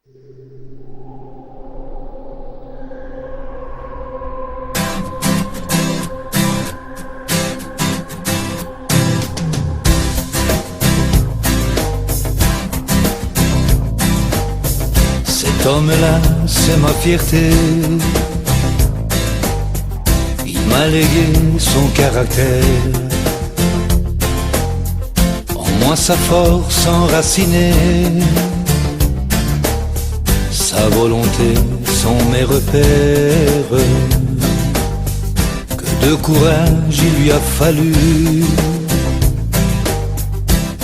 Cet homme-là, c'est ma fierté. Il m'a légué son caractère, en moi sa force enracinée, sa volonté sont mes repères. Que de courage il lui a fallu.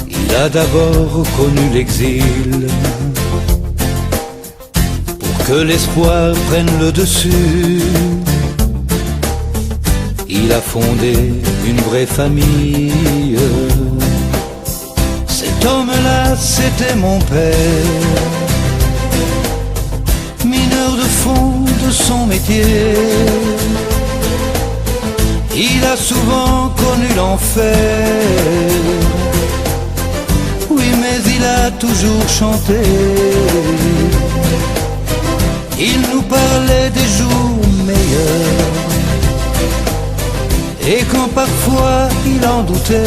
Il a d'abord connu l'exil, que l'espoir prenne le dessus. Il a fondé une vraie famille. Cet homme-là, c'était mon père, mineur de fond de son métier. Il a souvent connu l'enfer, oui, mais il a toujours chanté. Il nous parlait des jours meilleurs, et quand parfois il en doutait,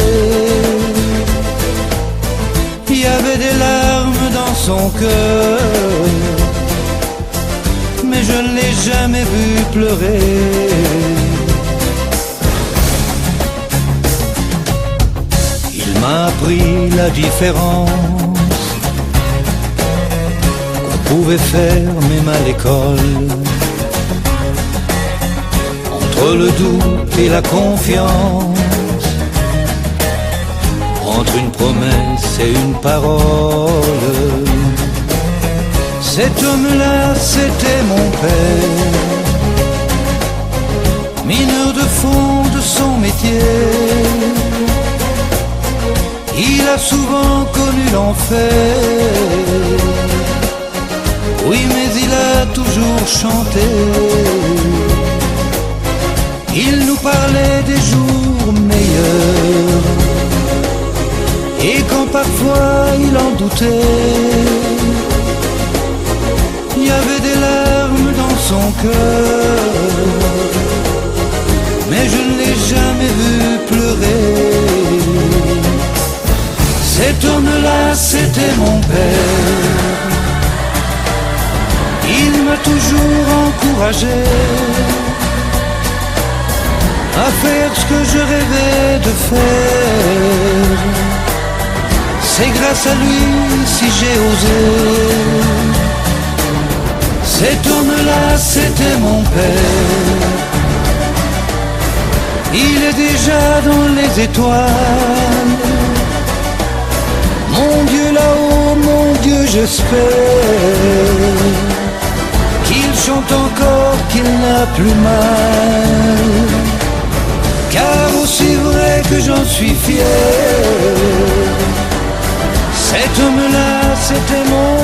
il y avait des larmes dans son cœur, mais je ne l'ai jamais vu pleurer. Il m'a appris la différence, pouvait faire même à l'école, entre le doute et la confiance, entre une promesse et une parole. Cet homme-là, c'était mon père, mineur de fond de son métier. Il a souvent connu l'enfer, oui, mais il a toujours chanté. Il nous parlait des jours meilleurs, et quand parfois il en doutait, il y avait des larmes dans son cœur, mais je ne l'ai jamais vu pleurer. Cet homme-là, c'était mon père. Il m'a toujours encouragé à faire ce que je rêvais de faire. C'est grâce à lui si j'ai osé. Cet homme-là, c'était mon père. Il est déjà dans les étoiles. Mon Dieu là-haut, mon Dieu, j'espère qu'il chante encore, qu'il n'a plus mal. Car aussi vrai que j'en suis fier, cet homme-là, c'était mon